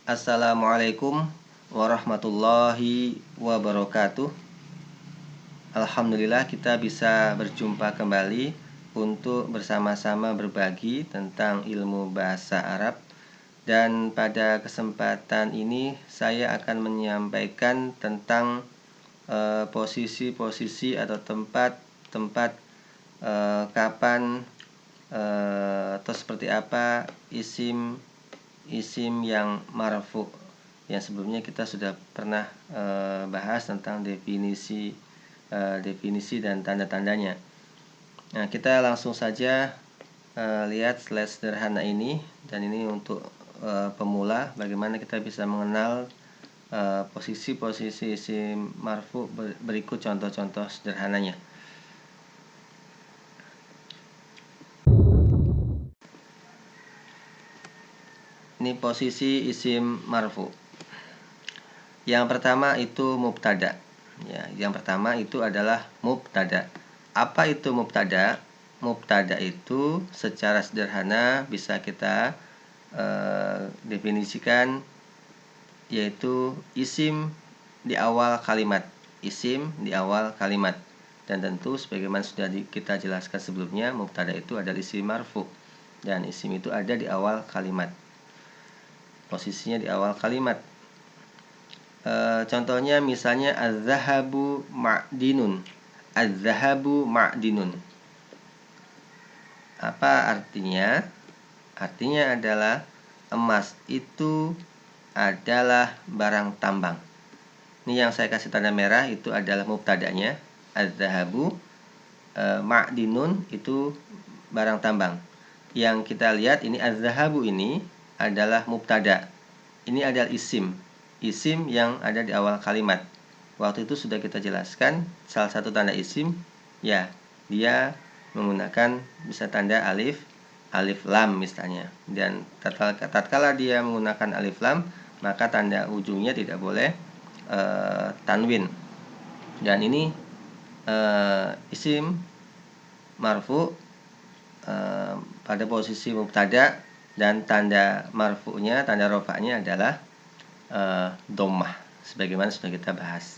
Assalamualaikum warahmatullahi wabarakatuh. Alhamdulillah kita bisa berjumpa kembali untuk bersama-sama berbagi tentang ilmu bahasa Arab. Dan pada kesempatan ini saya akan menyampaikan tentang posisi-posisi atau tempat-tempat kapan atau seperti apa isim yang marfu, yang sebelumnya kita sudah pernah bahas tentang definisi dan tanda-tandanya. Nah, kita langsung saja lihat slide sederhana ini, dan ini untuk pemula bagaimana kita bisa mengenal posisi-posisi isim marfu. Berikut contoh-contoh sederhananya. Ini posisi isim marfu. Yang pertama itu mubtada. Ya, yang pertama itu adalah mubtada. Apa itu mubtada? Mubtada itu secara sederhana bisa kita definisikan yaitu isim di awal kalimat. Isim di awal kalimat. Dan tentu sebagaimana sudah kita jelaskan sebelumnya, mubtada itu adalah isim marfu. Dan isim itu ada di awal kalimat. Posisinya di awal kalimat. Contohnya misalnya az-zahabu ma'dinun. Az-zahabu ma'dinun. Apa artinya? Artinya adalah emas itu adalah barang tambang. Ini yang saya kasih tanda merah itu adalah mubtadanya. Az-zahabu ma'dinun itu barang tambang. Yang kita lihat ini az-zahabu ini adalah mubtada. Ini adalah isim yang ada di awal kalimat. Waktu itu sudah kita jelaskan salah satu tanda isim, ya, dia menggunakan bisa tanda alif lam misalnya. Dan tatkala dia menggunakan alif lam, maka tanda ujungnya tidak boleh tanwin. Dan ini isim marfu pada posisi mubtada, dan tanda marfu'nya, tanda rofa'nya adalah dhammah, sebagaimana sudah kita bahas.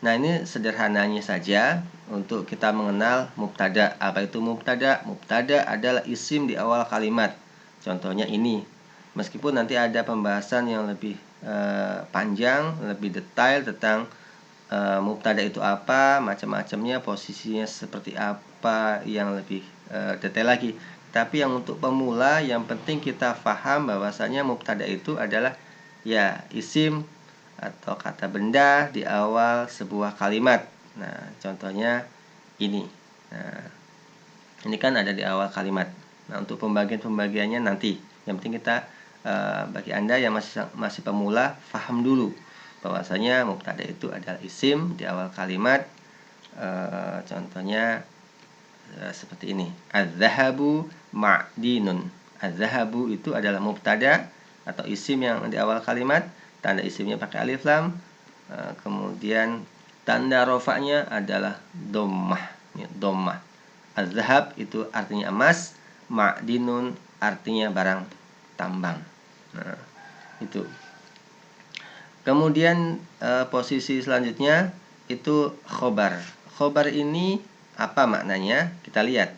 Nah, ini sederhananya saja untuk kita mengenal mubtada. Apa itu mubtada? Mubtada adalah isim di awal kalimat. Contohnya ini. Meskipun nanti ada pembahasan yang lebih panjang, lebih detail tentang mubtada itu apa, macam-macamnya, posisinya seperti apa, yang lebih detail lagi. Tapi yang untuk pemula, yang penting kita paham bahwasanya mubtada itu adalah ya isim atau kata benda di awal sebuah kalimat. Nah, contohnya ini. Nah, ini kan ada di awal kalimat. Nah, untuk pembagiannya nanti. Yang penting kita bagi Anda yang masih pemula, paham dulu bahwasanya mubtada itu adalah isim di awal kalimat. Contohnya seperti ini. Az-zahabu ma'dinun. Az-zahabu itu adalah mubtada atau isim yang di awal kalimat. Tanda isimnya pakai alif lam. Kemudian tanda rofa'nya adalah dhammah. Dhammah. Az-zahab itu artinya emas, ma'dinun artinya barang tambang. Nah, itu. Kemudian posisi selanjutnya itu khobar. Khobar ini apa maknanya? Kita lihat.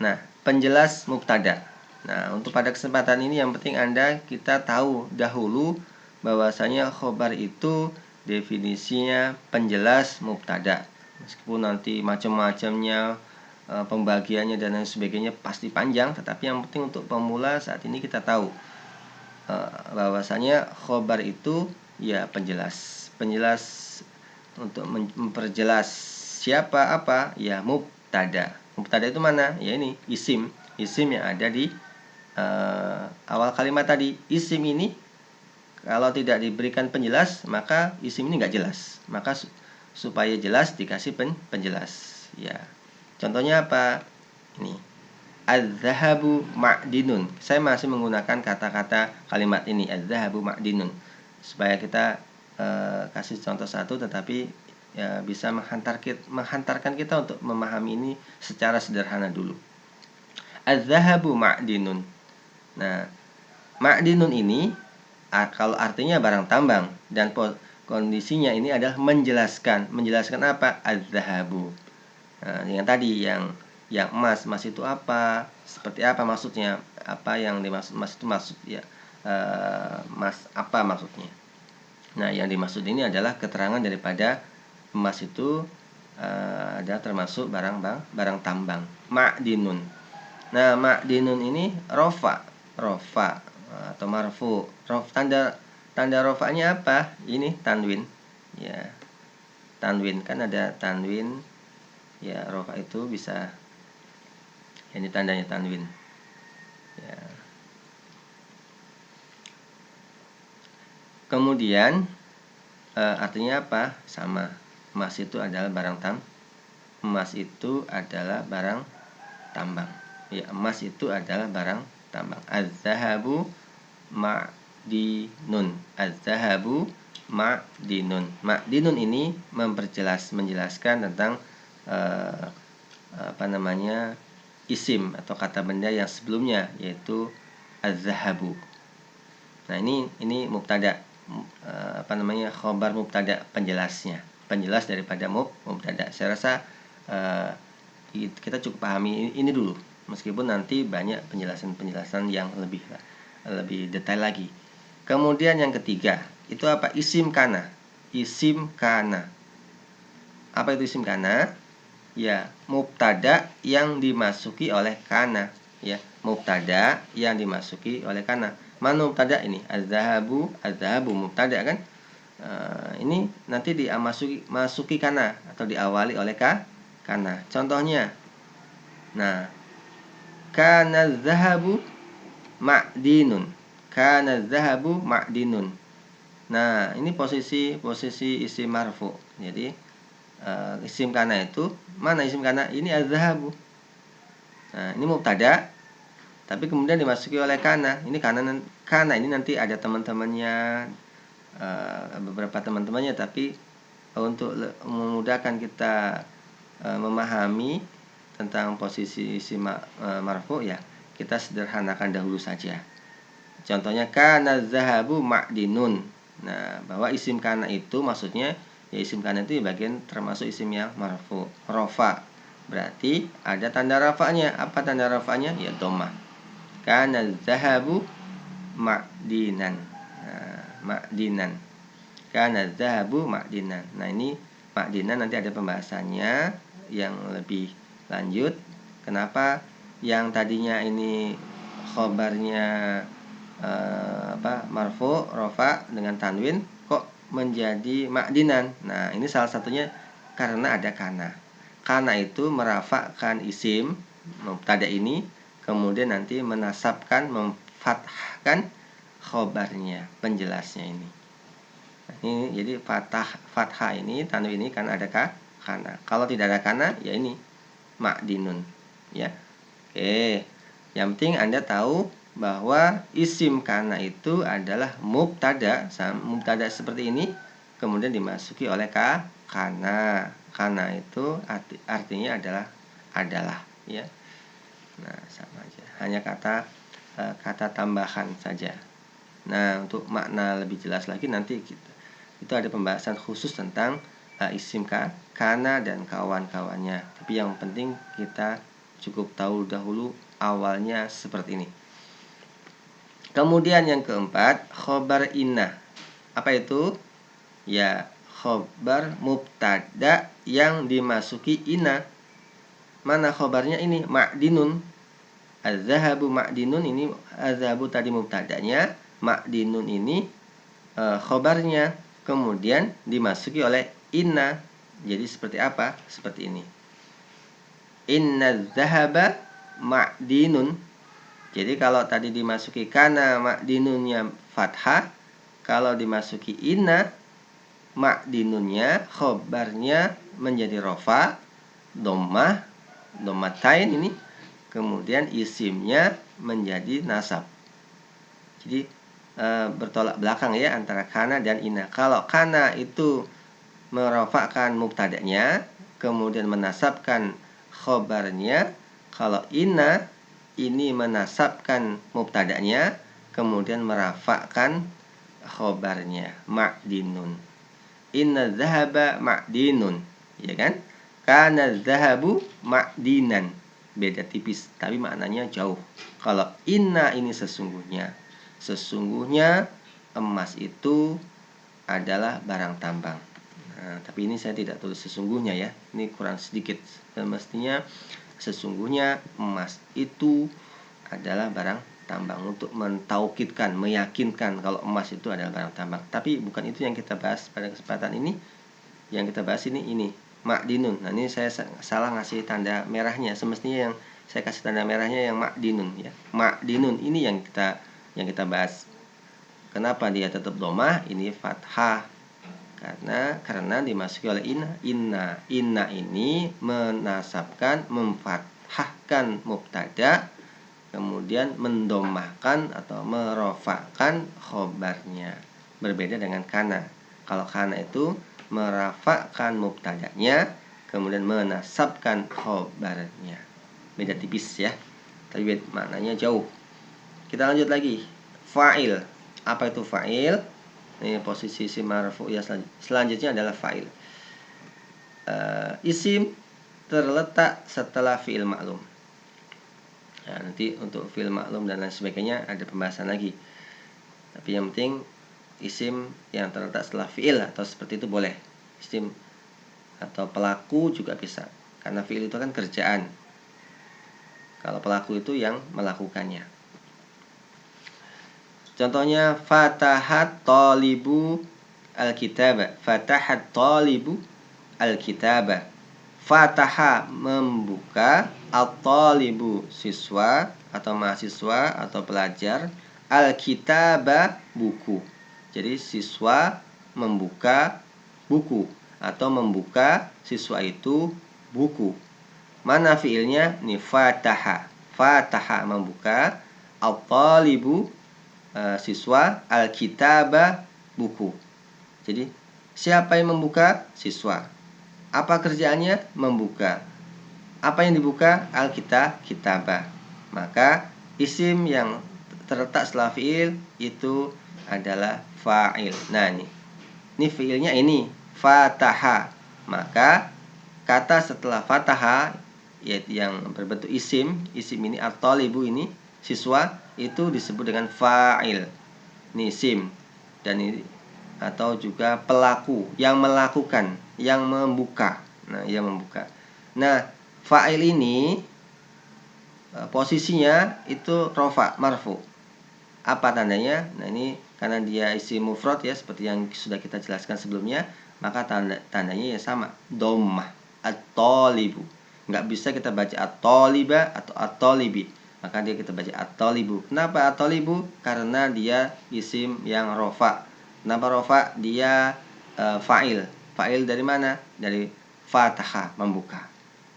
Nah, penjelas mubtada. Nah, untuk pada kesempatan ini yang penting kita tahu dahulu bahwasanya khobar itu definisinya penjelas mubtada. Meskipun nanti macam-macamnya pembagiannya dan lain sebagainya pasti panjang, tetapi yang penting untuk pemula saat ini kita tahu bahwasanya khobar itu ya penjelas untuk memperjelas siapa apa, ya mubtada. Mubtada itu mana? Ya ini isim yang ada di awal kalimat tadi. Isim ini kalau tidak diberikan penjelas, maka isim ini nggak jelas. Maka supaya jelas dikasih penjelas. Ya, contohnya apa? Ini az-zahabu ma'dinun. Saya masih menggunakan kata-kata kalimat ini, az-zahabu ma'dinun, supaya kita kasih contoh satu, tetapi ya, bisa menghantarkan kita untuk memahami ini secara sederhana dulu. Az-zahabu ma'dinun. Nah, ma'dinun ini kalau artinya barang tambang dan kondisinya ini adalah menjelaskan apa? Az-zahabu. Nah, yang tadi yang emas itu apa? Seperti apa maksudnya? Apa yang dimaksud emas itu maksud ya? Emas apa maksudnya? Nah, yang dimaksud ini adalah keterangan daripada emas itu adalah termasuk barang tambang. Ma'dinun. Nah, ma'dinun ini rofa atau marfu. Tanda rofanya apa? Ini tanwin. Ya, tanwin kan ada tanwin. Ya, rofa itu bisa. Ini tandanya tanwin. Ya. Kemudian artinya apa? Sama. Emas itu adalah barang tambang. Ya, emas itu adalah barang tambang. Az-zahabu ma'dinun. Az-zahabu ma'dinun. Ma'dinun ini menjelaskan tentang isim atau kata benda yang sebelumnya, yaitu az-zahabu. Nah, ini mubtada, khobar mubtada, penjelas daripada mubtada. Saya rasa kita cukup pahami ini dulu, meskipun nanti banyak penjelasan yang lebih detail lagi. Kemudian yang ketiga, itu apa? Isim kana. Apa itu isim kana? Ya, mubtada yang dimasuki oleh kana. Ya, mubtada yang dimasuki oleh kana. Mana mubtada ini? Az-zahabu mubtada kan? Ini nanti masuki kana atau diawali oleh kana. Contohnya, nah, kana zahabu ma'dinun. Nah, ini posisi isim marfu. Jadi isim kana itu, mana isim kana? Ini az-zahabu. Nah, ini mubtada, tapi kemudian dimasuki oleh kana. Ini kana ini nanti ada teman-temannya, beberapa teman-temannya, tapi untuk memudahkan kita memahami tentang posisi isim marfu, ya kita sederhanakan dahulu saja. Contohnya kana zahabu ma'dinun. Nah, bahwa isim kana itu maksudnya, ya isim kana itu bagian termasuk isim yang marfu, rofa. Berarti ada tanda rafanya. Apa tanda rafanya? Ya dhammah. Kana zahabu ma'dinan. Ma'dinan. Kana zahabu ma'dinan. Nah, ini ma'dinan nanti ada pembahasannya yang lebih lanjut. Kenapa yang tadinya ini khobarnya marfu rofa dengan tanwin kok menjadi ma'dinan? Nah, ini salah satunya karena ada kana. Kana itu merafakkan isim mubtada ini, kemudian nanti menasabkan, memfathahkan khobarnya, penjelasnya ini. Nah, ini jadi fathah ini, tanwin ini kan ada kana. Kalau tidak ada kana, ya ini ma'dinun. Ya. Oke. Yang penting Anda tahu bahwa isim kana itu adalah mubtada seperti ini, kemudian dimasuki oleh kana. Kana itu artinya adalah, ya. Nah, sama aja. Hanya kata tambahan saja. Nah, untuk makna lebih jelas lagi nanti itu ada pembahasan khusus tentang isim kana dan kawan-kawannya. Tapi yang penting kita cukup tahu dahulu awalnya seperti ini. Kemudian yang keempat, khobar inna. Apa itu? Ya, khobar mubtada yang dimasuki inna. Mana khobarnya ini? Ma'dinun. Az-zahabu ma'dinun, ini az-zahabu tadi mubtadanya, ma'dinun ini khobarnya, kemudian dimasuki oleh inna. Jadi seperti apa? Seperti ini. Inna zahaba ma'dinun. Jadi kalau tadi dimasuki kana, ma'dinunnya fathah. Kalau dimasuki inna, ma'dinunnya, khobarnya menjadi rofa, dhammatain ini. Kemudian isimnya menjadi nasab. Jadi bertolak belakang ya antara kana dan inna. Kalau kana itu merofakkan mubtadanya, kemudian menasabkan khobarnya. Kalau inna ini menasabkan mubtadanya, kemudian merafakkan khobarnya ma'dinun. Inna dhahaba ma'dinun, ya kan? Kana dhahabu ma'dinan. Beda tipis, tapi maknanya jauh. Kalau inna ini sesungguhnya emas itu adalah barang tambang. Nah, tapi ini saya tidak tulis sesungguhnya ya. Ini kurang sedikit. Mestinya sesungguhnya emas itu adalah barang tambang, untuk mentaukidkan, meyakinkan kalau emas itu adalah barang tambang. Tapi bukan itu yang kita bahas pada kesempatan ini. Yang kita bahas ini ma'dinun. Nah, ini saya salah ngasih tanda merahnya. Semestinya yang saya kasih tanda merahnya yang ma'dinun ya. Ma'dinun ini yang kita bahas. Kenapa dia tetap domah? Ini fathah. Karena dimasuki oleh inna ini menasabkan, memfathahkan mubtada, kemudian mendomahkan atau merofakkan khobarnya. Berbeda dengan kana. Kalau kana itu merafakkan mubtadanya, kemudian menasabkan khobarnya. Beda tipis ya, tapi maknanya jauh. Kita lanjut lagi. Fa'il. Apa itu fa'il? Ini posisi isim marfu ya. Selanjutnya adalah fa'il. Isim terletak setelah fi'il maklum. Nah, nanti untuk fi'il maklum dan lain sebagainya ada pembahasan lagi. Tapi yang penting isim yang terletak setelah fi'il atau seperti itu boleh. Isim atau pelaku juga bisa. Karena fi'il itu kan kerjaan. Kalau pelaku itu yang melakukannya. Contohnya fatahat talibu al-kitaba. Fatahat talibu al-kitaba. Fataha membuka, at-talibu siswa atau mahasiswa atau pelajar, al-kitaba buku. Jadi siswa membuka buku atau membuka siswa itu buku. Mana fiilnya? Ini fataha. Fataha membuka, at-talibu siswa, al-kitaba buku. Jadi siapa yang membuka? Siswa. Apa kerjaannya? Membuka. Apa yang dibuka? Al-kitabah. Maka isim yang terletak setelah fiil itu adalah fa'il. Nah, ini fiilnya ini fataha. Maka kata setelah fataha, yaitu yang berbentuk isim ini at-talibu ini siswa, itu disebut dengan fa'il. Ini isim, dan ini atau juga pelaku yang melakukan, yang membuka. Nah, yang membuka. Nah, fa'il ini posisinya itu rofa, marfu. Apa tandanya? Nah, ini karena dia isim mufrad ya, seperti yang sudah kita jelaskan sebelumnya, maka tandanya ya sama, dhammah, at-talibu. Nggak bisa kita baca at-taliba atau at-talibi. Maka dia kita baca at-talibu. Kenapa at-talibu? Karena dia isim yang rofa. Kenapa rofa? Dia fa'il. Fa'il dari mana? Dari fataha, membuka.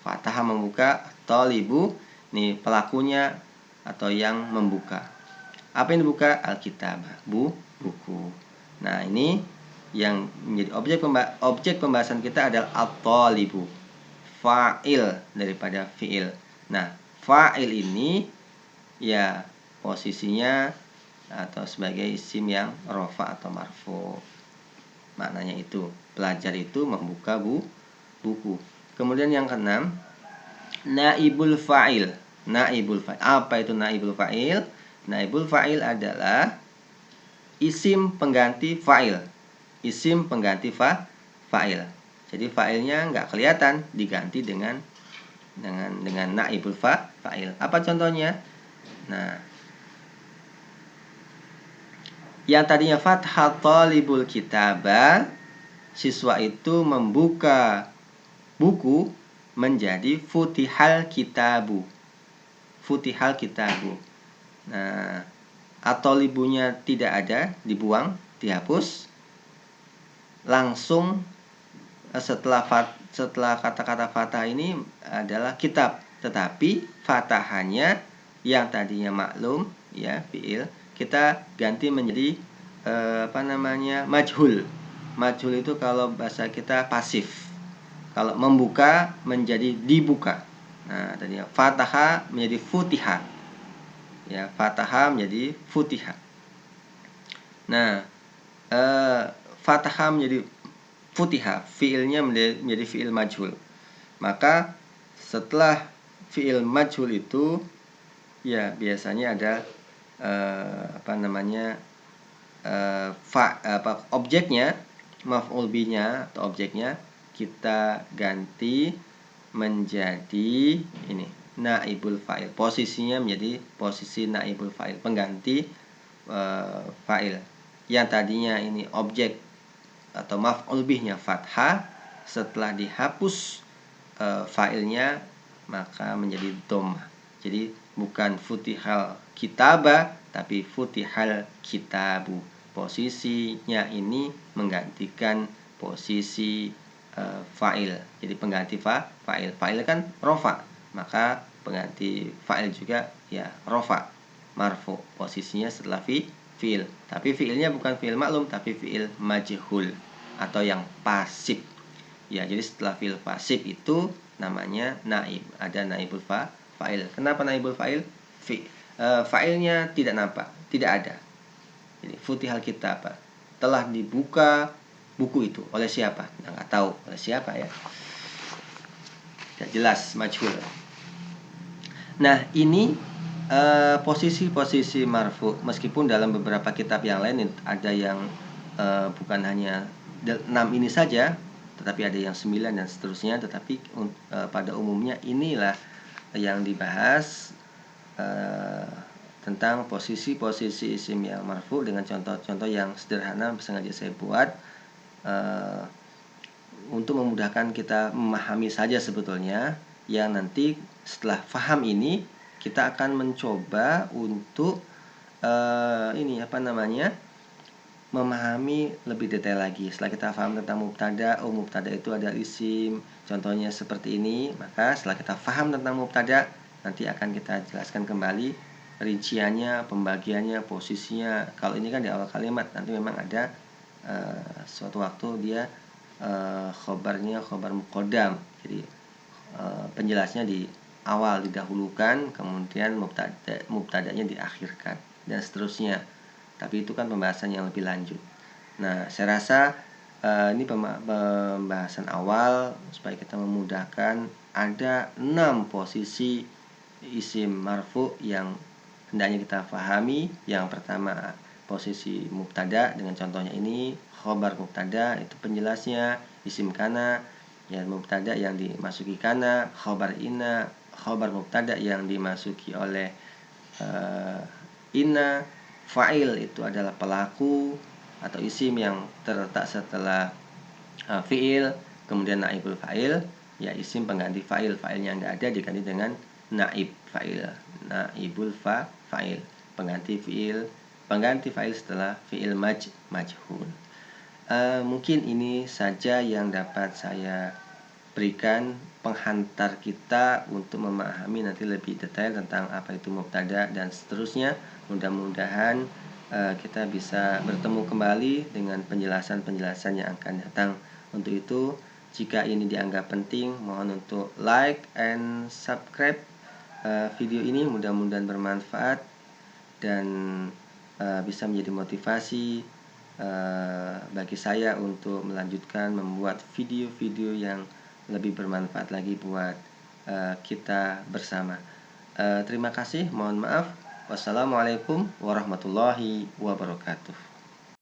Fataha membuka, at-talibu ini pelakunya atau yang membuka. Apa yang dibuka? Alkitabah, buku. Nah, ini yang menjadi objek pembahasan kita adalah at-talibu, fa'il daripada fi'il. Nah, fa'il ini ya posisinya atau sebagai isim yang rofa atau marfu. Maknanya itu pelajar itu membuka buku. Kemudian yang keenam, naibul fa'il. Naibul fa'il. Apa itu naibul fa'il? Naibul fa'il adalah isim pengganti fa'il. Isim pengganti fa'il. Jadi fa'ilnya nggak kelihatan, diganti dengan naibul fa'il. Apa contohnya? Nah, yang tadinya fathah talibul kitaba, siswa itu membuka buku, menjadi futihal kitabu. Futihal kitabu. Nah, atau libunya tidak ada, dibuang, dihapus. Langsung setelah kata-kata fathah ini adalah kitab, tetapi fatahanya yang tadinya maklum ya fiil, kita ganti menjadi majhul. Majhul itu kalau bahasa kita pasif. Kalau membuka menjadi dibuka. Nah, tadinya fataha menjadi futiha. Ya, fataha menjadi futiha. Nah, fathah menjadi futiha, fiilnya menjadi fiil majhul. Maka setelah fiil majhul itu ya biasanya ada objeknya, maf'ul bihi-nya atau objeknya kita ganti menjadi ini naibul fa'il. Posisinya menjadi posisi naibul fa'il, pengganti fa'il. Yang tadinya ini objek atau maf'ul bihi-nya fathah, setelah dihapus fa'ilnya maka menjadi dhammah. Jadi bukan futihal kitaba tapi futihal kitabu. Posisinya ini menggantikan posisi fa'il. Jadi pengganti fa'il. Fa'il kan rofa, maka pengganti fa'il juga ya rofa, marfu. Posisinya setelah fi'il. Tapi fi'ilnya bukan fi'il maklum tapi fi'il majhul atau yang pasif. Ya, jadi setelah fi'il pasif itu namanya naib. Ada naibul fa'il. Kenapa naibul fa'il? Fa'ilnya tidak nampak, tidak ada. Jadi futihal kitab, telah dibuka buku itu oleh siapa? Nah, nggak tahu oleh siapa ya. Tidak jelas, majhul. Nah, ini posisi-posisi marfu. Meskipun dalam beberapa kitab yang lain ada yang bukan hanya 6 ini saja, tetapi ada yang 9 dan seterusnya. Tetapi pada umumnya inilah yang dibahas tentang posisi-posisi isim yang marfu dengan contoh-contoh yang sederhana sengaja saya buat untuk memudahkan kita memahami saja sebetulnya. Yang nanti setelah paham ini kita akan mencoba untuk memahami lebih detail lagi. Setelah kita paham tentang mubtada, mubtada itu ada isim, contohnya seperti ini. Maka setelah kita paham tentang mubtada, nanti akan kita jelaskan kembali rinciannya, pembagiannya, posisinya. Kalau ini kan di awal kalimat, nanti memang ada suatu waktu dia khobarnya khobar muqaddam. Jadi penjelasnya di awal didahulukan, kemudian mubtadanya diakhirkan dan seterusnya. Tapi itu kan pembahasan yang lebih lanjut. Nah, saya rasa ini pembahasan awal supaya kita memudahkan. Ada 6 posisi isim marfu yang hendaknya kita pahami. Yang pertama posisi mubtada dengan contohnya ini, khobar mubtada itu penjelasnya, isim kana ya mubtada yang dimasuki kana, khobar inna, khobar mubtada yang dimasuki oleh inna, fa'il itu adalah pelaku atau isim yang terletak setelah fi'il, kemudian naibul fa'il ya isim pengganti fa'il, fa'ilnya nggak ada diganti dengan naib fa'il, naibul fa'il, pengganti fa'il setelah fi'il majhul. Mungkin ini saja yang dapat saya berikan penghantar kita untuk memahami nanti lebih detail tentang apa itu mubtada dan seterusnya. Mudah-mudahan kita bisa bertemu kembali dengan penjelasan-penjelasan yang akan datang. Untuk itu, jika ini dianggap penting, mohon untuk like and subscribe video ini. Mudah-mudahan bermanfaat dan bisa menjadi motivasi bagi saya untuk melanjutkan membuat video-video yang lebih bermanfaat lagi buat kita bersama. Terima kasih, mohon maaf. Wassalamualaikum warahmatullahi wabarakatuh.